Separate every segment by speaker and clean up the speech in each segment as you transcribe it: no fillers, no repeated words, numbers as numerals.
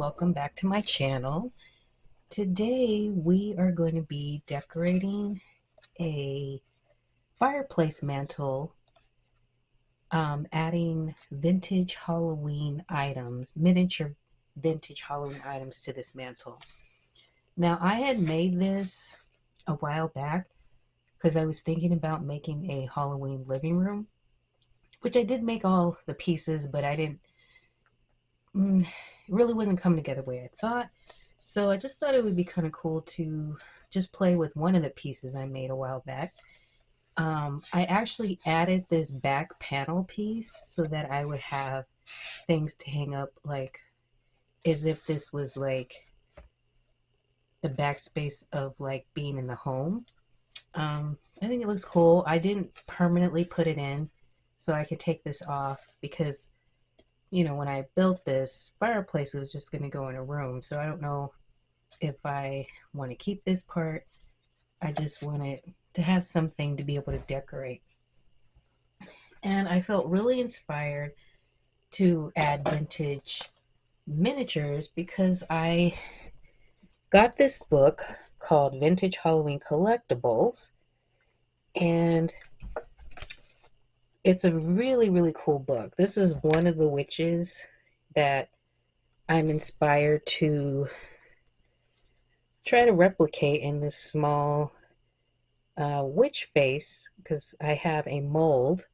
Speaker 1: welcome back to my channel. Today we are going to be decorating a fireplace mantle, adding vintage Halloween items, miniature vintage Halloween items to this mantle. Now I had made this a while back because I was thinking about making a Halloween living room, which I did make all the pieces, but I didn't, it really wasn't coming together the way I thought. So I just thought it would be kind of cool to just play with one of the pieces I made a while back. I actually added this back panel piece so that I would have things to hang up, like as if this was like the backspace of like being in the home. I think it looks cool. I didn't permanently put it in, so I could take this off because, when I built this fireplace, it was just going to go in a room. So I don't know if I want to keep this part. I just wanted to have something to be able to decorate. And I felt really inspired to add vintage miniatures because I got this book called Vintage Halloween Collectibles, and it's a really, really cool book. This is one of the witches that I'm inspired to try to replicate in this small witch face because I have a mold.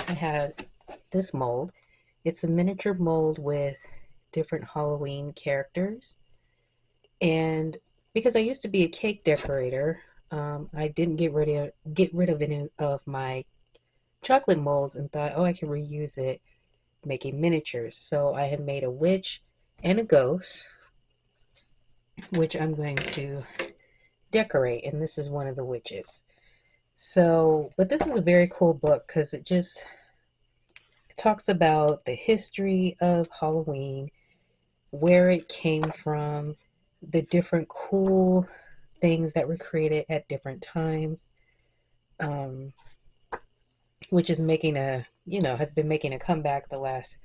Speaker 1: I had this mold. It's a miniature mold with different Halloween characters. And because I used to be a cake decorator, I didn't get rid of any of my chocolate molds and thought, oh, I can reuse it making miniatures. So I had made a witch and a ghost, which I'm going to decorate, and this is one of the witches. So, but this is a very cool book because it just talks about the history of Halloween, where it came from, the different cool things that were created at different times, um, which is making has been making a comeback the last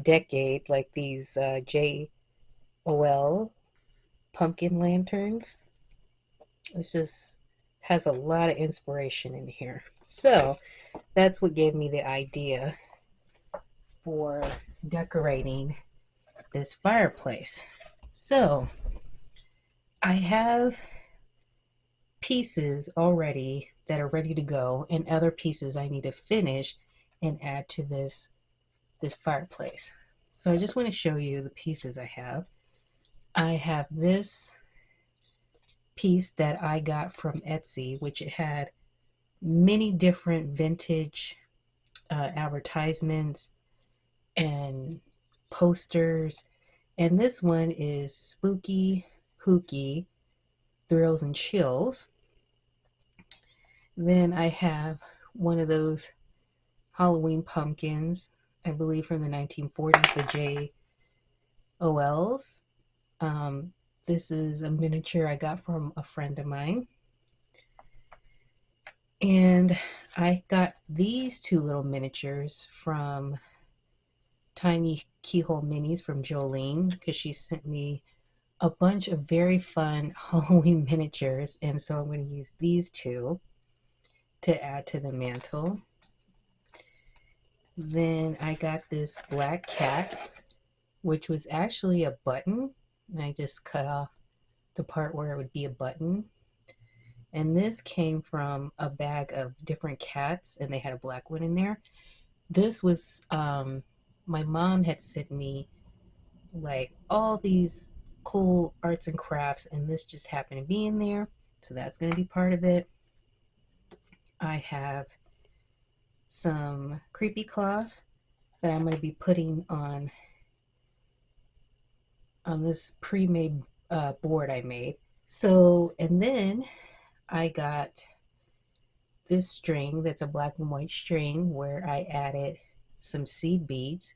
Speaker 1: decade, like these JOL pumpkin lanterns. It just has a lot of inspiration in here. So that's what gave me the idea for decorating this fireplace. So I have pieces already that are ready to go and other pieces I need to finish and add to this fireplace. So I just want to show you the pieces I have. I have this piece that I got from Etsy, which it had many different vintage advertisements and posters. And this one is Spooky Hooky Thrills and Chills. Then I have one of those Halloween pumpkins, I believe from the 1940s, the JOLs. This is a miniature I got from a friend of mine. And I got these two little miniatures from Tiny Keyhole Minis from Jolene because she sent me a bunch of very fun Halloween miniatures. And so I'm going to use these two to add to the mantle. Then I got this black cat, which was actually a button. And I just cut off the part where it would be a button. And this came from a bag of different cats, and they had a black one in there. This was, my mom had sent me like all these cool arts and crafts, and this just happened to be in there. So that's going to be part of it. I have some creepy cloth that I'm going to be putting on this pre-made board I made. So, and then I got this string that's a black and white string where I added some seed beads.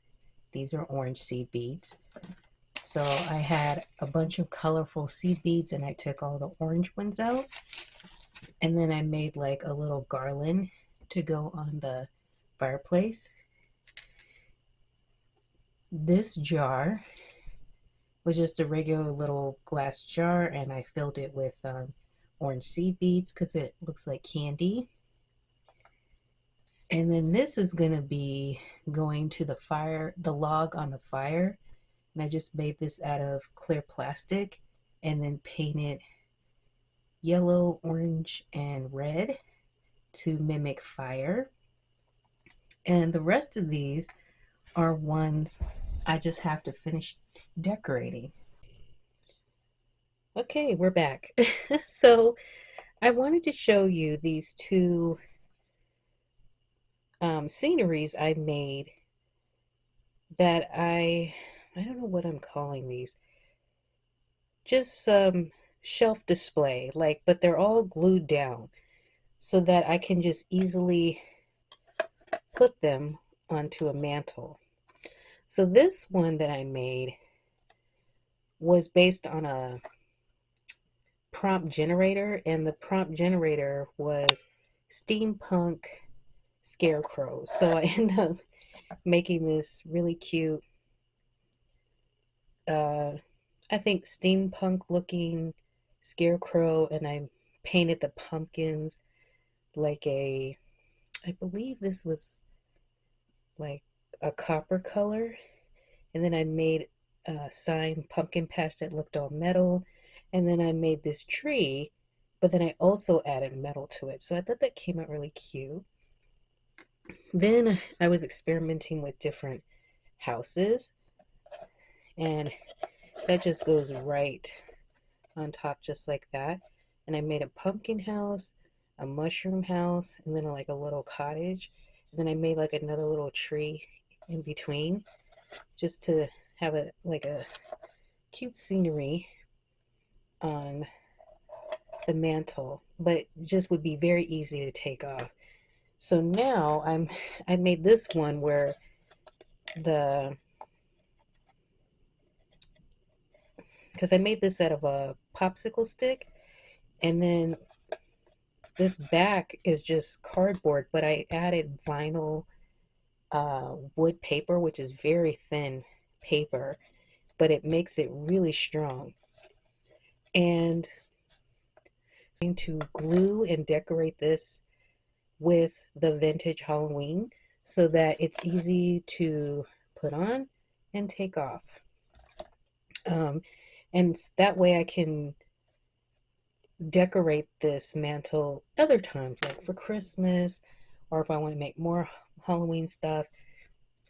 Speaker 1: These are orange seed beads. So I had a bunch of colorful seed beads and I took all the orange ones out. And then I made like a little garland to go on the fireplace. This jar was just a regular little glass jar, and I filled it with orange seed beads because it looks like candy. And then this is going to be going to the fire, the log on the fire. And I just made this out of clear plastic and then painted yellow, orange, and red to mimic fire. And the rest of these are ones I just have to finish decorating. Okay, we're back. So I wanted to show you these two sceneries I made that I don't know what I'm calling these. Just some shelf display, like, but they're all glued down so that I can just easily put them onto a mantle. So this one that I made was based on a prompt generator, and the prompt generator was steampunk scarecrows. So I ended up making this really cute, uh, I think steampunk looking scarecrow, and I painted the pumpkins like I believe this was like a copper color, and then I made a sign pumpkin patch that looked all metal, and then I made this tree, but then I also added metal to it. So I thought that came out really cute. Then I was experimenting with different houses, and that just goes right on top just like that. And I made a pumpkin house, a mushroom house, and then like a little cottage. And then I made like another little tree in between just to have a like a cute scenery on the mantle, but just would be very easy to take off. So now I made this one where the because I made this out of a popsicle stick, and then this back is just cardboard, but I added vinyl wood paper, which is very thin paper, but it makes it really strong. And I'm going to glue and decorate this with the vintage Halloween so that it's easy to put on and take off. Um, and that way I can decorate this mantle other times, like for Christmas, or if I want to make more Halloween stuff.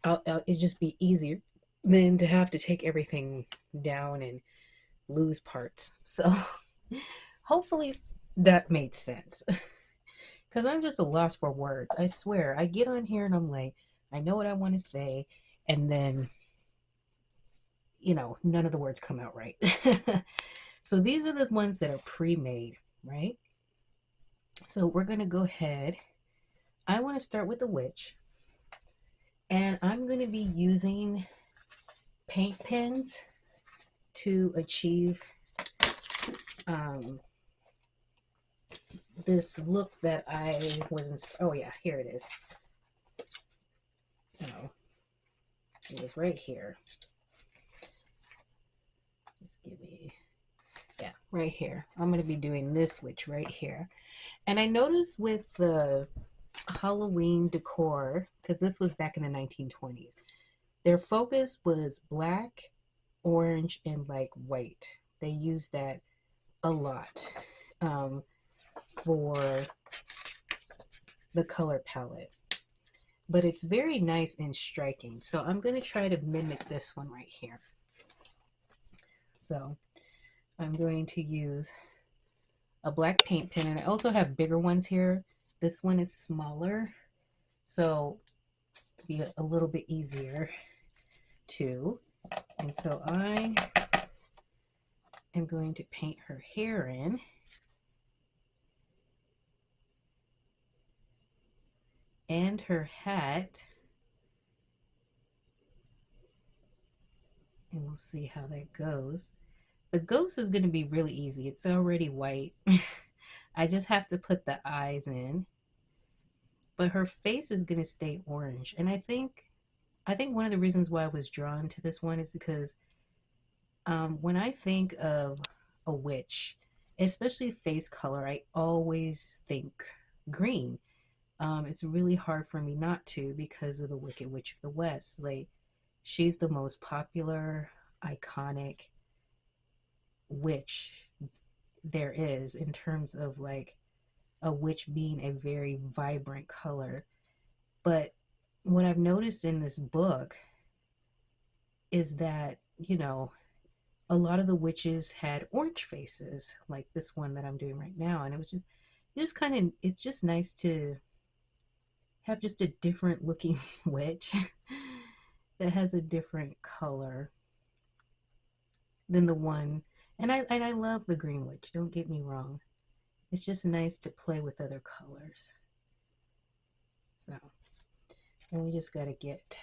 Speaker 1: It'd just be easier than to have to take everything down and lose parts. So hopefully that made sense. Because I'm just a loss for words. I swear. I get on here and I'm like, I know what I want to say. And then, none of the words come out right. So these are the ones that are pre-made, right? So we're going to go ahead. I want to start with the witch. And I'm going to be using paint pens to achieve this look that I was inspired. Oh yeah, here it is. No, it was right here. Just give me, yeah, right here. I'm going to be doing this witch right here. And I noticed with the Halloween decor, because this was back in the 1920s, their focus was black, orange, and like white. They used that a lot for the color palette. But it's very nice and striking. So I'm going to try to mimic this one right here. So I'm going to use a black paint pen, and I also have bigger ones here. This one is smaller, so it'll be a little bit easier too. And so I am going to paint her hair in. And her hat. And we'll see how that goes. The ghost is going to be really easy. It's already white. I just have to put the eyes in. But her face is going to stay orange. And I think I think one of the reasons why I was drawn to this one is because when I think of a witch, especially face color, I always think green. It's really hard for me not to because of the Wicked Witch of the West. Like, she's the most popular, iconic witch there is in terms of like a witch being a very vibrant color. But what I've noticed in this book is that, a lot of the witches had orange faces, like this one that I'm doing right now. And it just kind of, it's just nice to have just a different looking witch that has a different color than the one. And I love the green witch, don't get me wrong. It's just nice to play with other colors. So, and we just got to get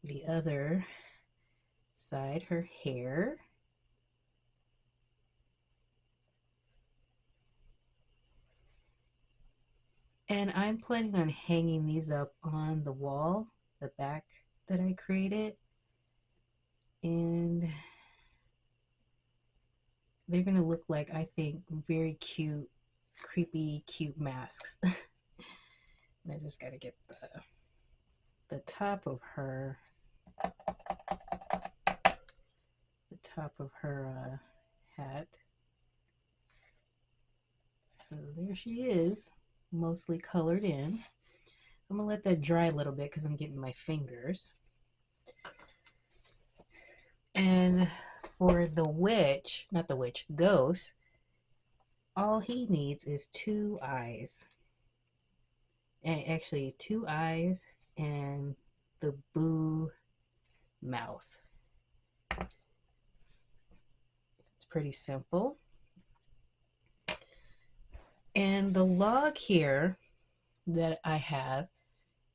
Speaker 1: the other side, her hair. And I'm planning on hanging these up on the wall, the back that I created. And they're going to look like, I think, very cute, creepy, cute masks. I just got to get the top of her, hat. So there she is, mostly colored in. I'm gonna let that dry a little bit because I'm getting my fingers. And for the witch, not the witch, ghost, all he needs is two eyes. And actually, two eyes and the boo mouth. It's pretty simple. And the log here that I have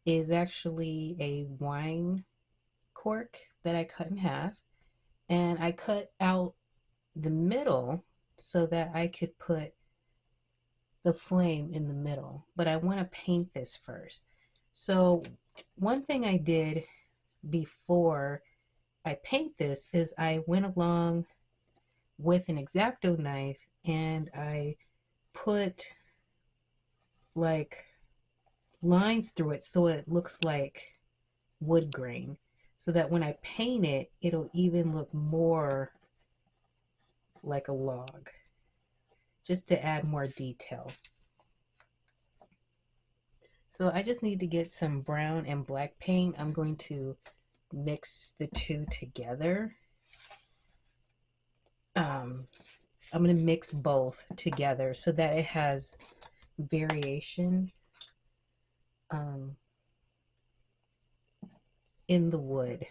Speaker 1: is actually a wine cork that I cut in half. And I cut out the middle so that I could put the flame in the middle. But I want to paint this first. So one thing I did before I paint this is I went along with an X-Acto knife and I put like lines through it so it looks like wood grain, so that when I paint it, it'll even look more like a log, just to add more detail. So I just need to get some brown and black paint. I'm going to mix the two together. I'm going to mix both together so that it has variation in the wood.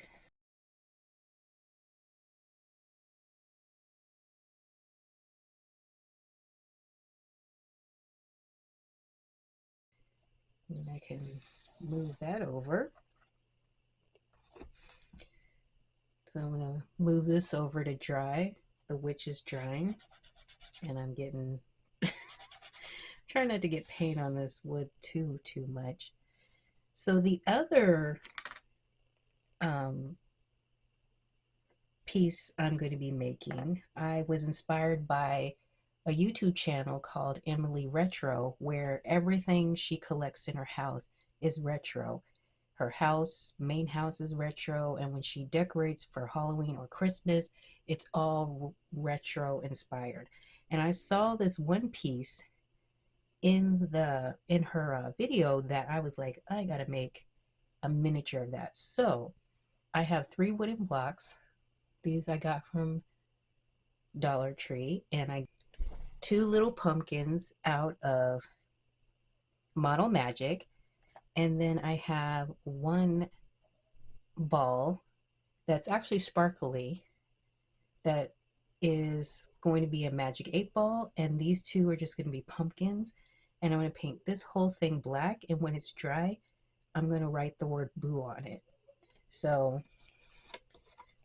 Speaker 1: And I can move that over. So I'm going to move this over to dry. The witch is drying, and I'm getting trying not to get paint on this wood too much. So the other piece I'm going to be making, I was inspired by a YouTube channel called Emily Retro, where everything she collects in her house is retro. Her main house is retro, and when she decorates for Halloween or Christmas, it's all retro inspired. And I saw this one piece in her video that I was like, I gotta make a miniature of that. So I have 3 wooden blocks. These I got from Dollar Tree, and I 2 little pumpkins out of Model Magic, and then I have 1 ball that's actually sparkly that is going to be a magic 8 ball, and these 2 are just going to be pumpkins. And I'm going to paint this whole thing black, and when it's dry, I'm going to write the word boo on it. So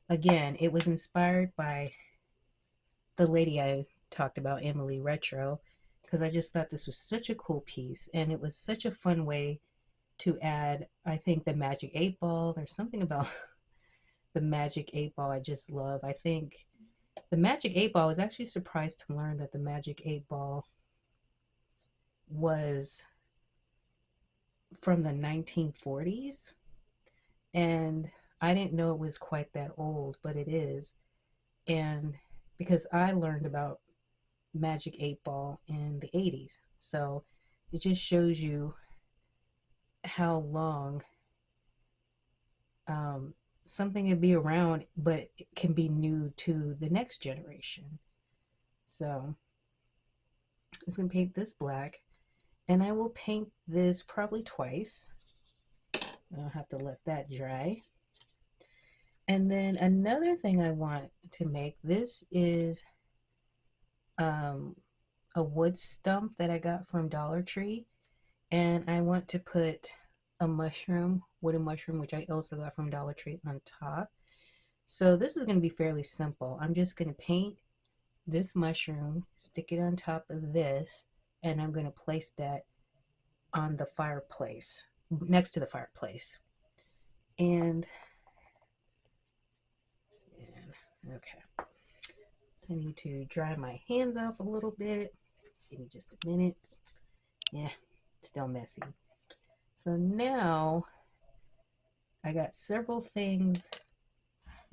Speaker 1: again, it was inspired by the lady I talked about, Emily Retro, because I just thought this was such a cool piece, and it was such a fun way to add, I think, the Magic 8 Ball. There's something about the Magic 8 Ball I just love. I think the Magic 8 Ball, I was actually surprised to learn that the Magic 8 Ball was from the 1940s. And I didn't know it was quite that old, but it is. And because I learned about Magic 8 Ball in the 80s. So it just shows you how long something can be around, but it can be new to the next generation. So I'm just going to paint this black, and I will paint this probably twice. I'll have to let that dry. And then another thing I want to make, this is a wood stump that I got from Dollar Tree, and I want to put a mushroom, wooden mushroom, which I also got from Dollar Tree, on top. So this is going to be fairly simple. I'm just going to paint this mushroom, stick it on top of this, and I'm going to place that on the fireplace, next to the fireplace. And okay, I need to dry my hands off a little bit. Give me just a minute. Yeah, still messy. So now I got several things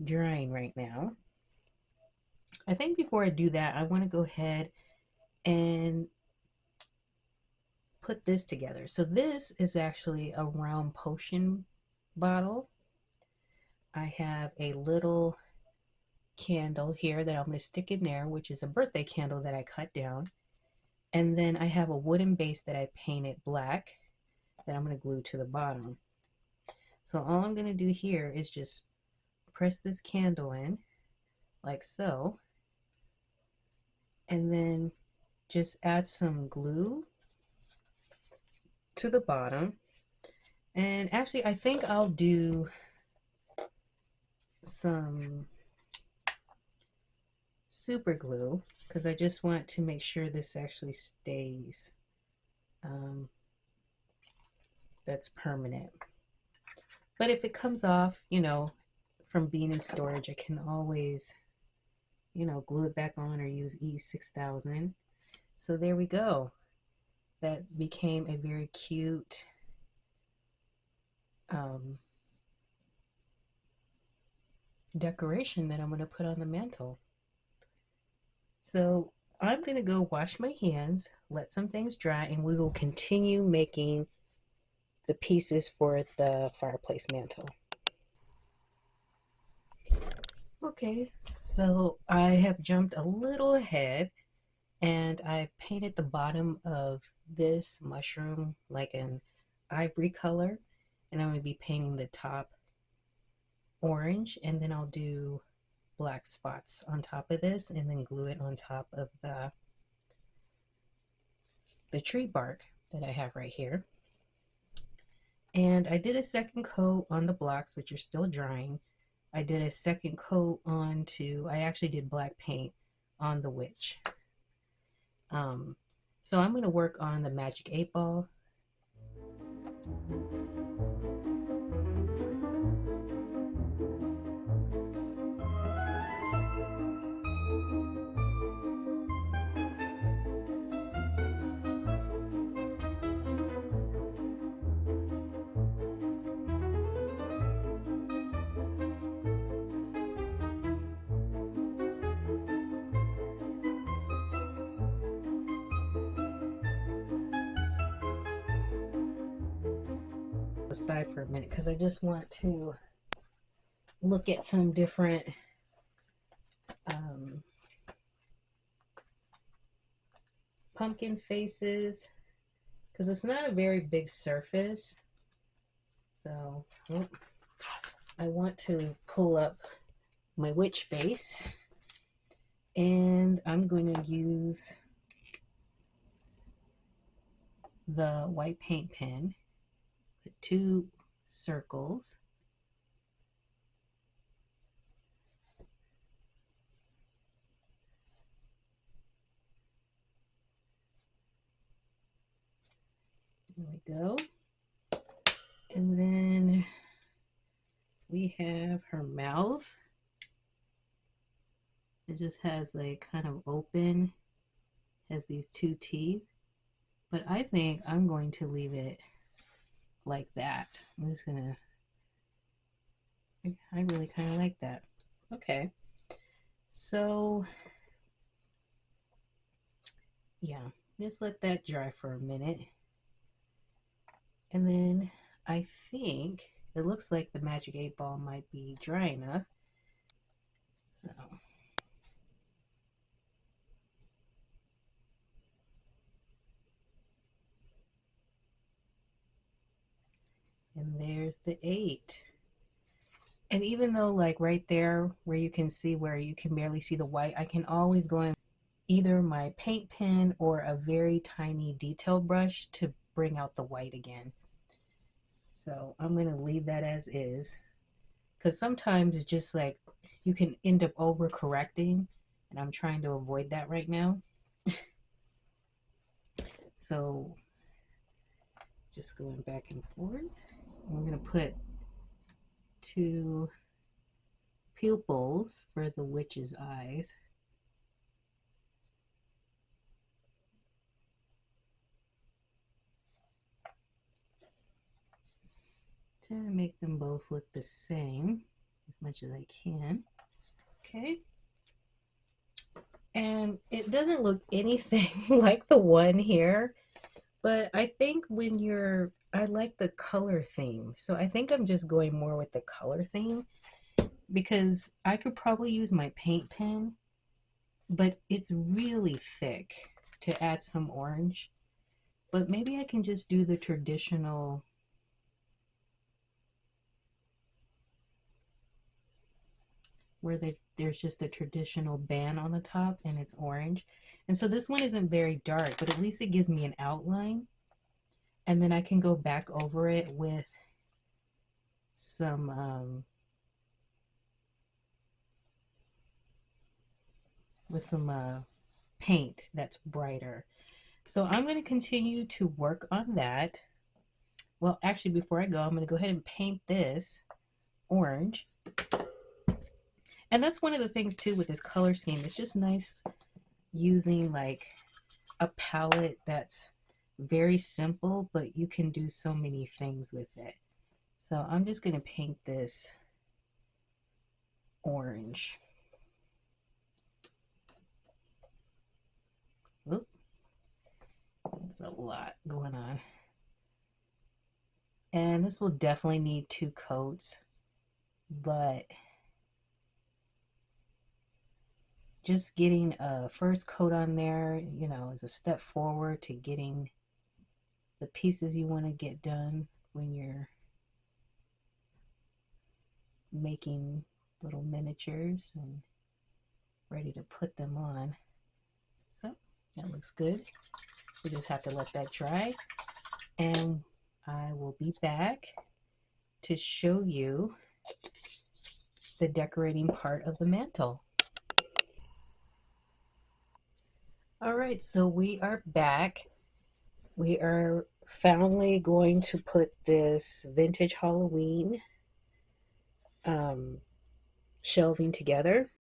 Speaker 1: drying right now. I think before I do that, I want to go ahead and put this together. So this is actually a round potion bottle. I have a little candle here that I'm going to stick in there, which is a birthday candle that I cut down. And then I have a wooden base that I painted black that I'm going to glue to the bottom. So all I'm going to do here is just press this candle in like so, and then just add some glue to the bottom. And actually, I think I'll do some super glue because I just want to make sure this actually stays, that's permanent. But if it comes off, from being in storage, I can always, glue it back on or use E6000. So there we go. That became a very cute decoration that I'm going to put on the mantle. So I'm going to go wash my hands, let some things dry, and we will continue making the pieces for the fireplace mantle. Okay, so I have jumped a little ahead, and I painted the bottom of this mushroom like an ivory color, and I'm going to be painting the top orange, and then I'll do black spots on top of this and then glue it on top of the tree bark that I have right here. And I did a second coat on the blocks, which are still drying. I did a second coat I actually did black paint on the witch. So I'm going to work on the Magic 8 Ball. Aside for a minute because I just want to look at some different pumpkin faces because it's not a very big surface. So I want to pull up my witch face, and I'm going to use the white paint pen, put 2 circles. There we go. And then we have her mouth. It just has like kind of open, has these two teeth. But I think I'm going to leave it like that. I'm just gonna, I really kind of like that. Okay. So yeah, just let that dry for a minute. And then I think it looks like the Magic 8 Ball might be dry enough. So, and there's the 8. And even though like right there where you can see where you can barely see the white, I can always go in either my paint pen or a very tiny detail brush to bring out the white again. So I'm going to leave that as is, because sometimes it's just like you can end up over correcting, and I'm trying to avoid that right now. So just going back and forth. We're going to put 2 pupils for the witch's eyes. Trying to make them both look the same as much as I can. Okay. And it doesn't look anything like the one here, but I think when you're, I like the color theme. So I think I'm just going more with the color theme, because I could probably use my paint pen, but it's really thick to add some orange. But maybe I can just do the traditional where there's just a traditional band on the top and it's orange. And so this one isn't very dark, but at least it gives me an outline. And then I can go back over it with some paint that's brighter. So I'm going to continue to work on that. Well, actually, before I go, I'm going to go ahead and paint this orange. And that's one of the things too with this color scheme. It's just nice using like a palette that's very simple, but you can do so many things with it. So I'm just going to paint this orange. Oop. There's a lot going on. And this will definitely need 2 coats, but just getting a first coat on there, you know, is a step forward to getting the pieces you want to get done when you're making little miniatures and ready to put them on. So that looks good. We just have to let that dry, and I will be back to show you the decorating part of the mantle. All right, so we are back. We are finally going to put this vintage Halloween shelving together.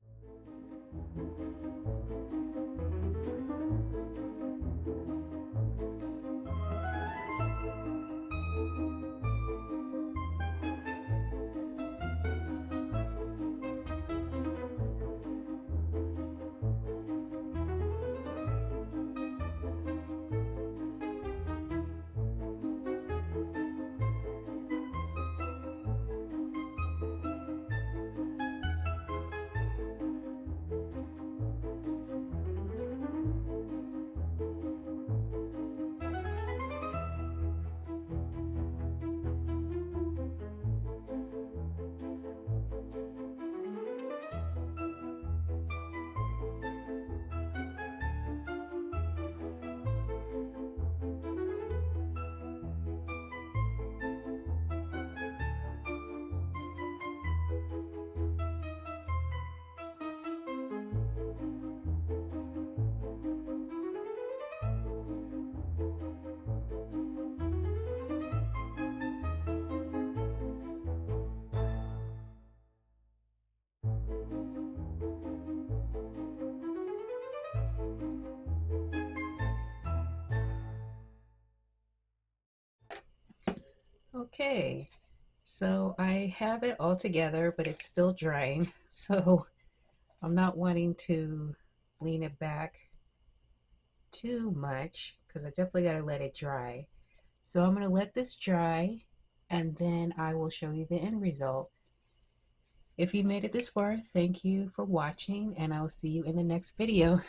Speaker 1: Okay, so I have it all together, but it's still drying. So I'm not wanting to lean it back too much because I definitely got to let it dry. So I'm going to let this dry and then I will show you the end result. If you made it this far, thank you for watching and I'll see you in the next video.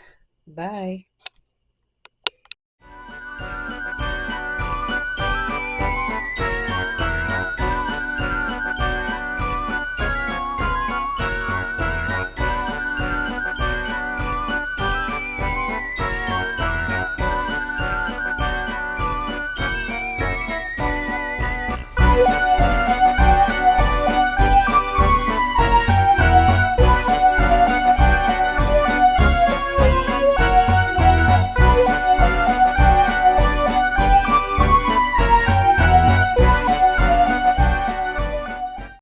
Speaker 1: Bye.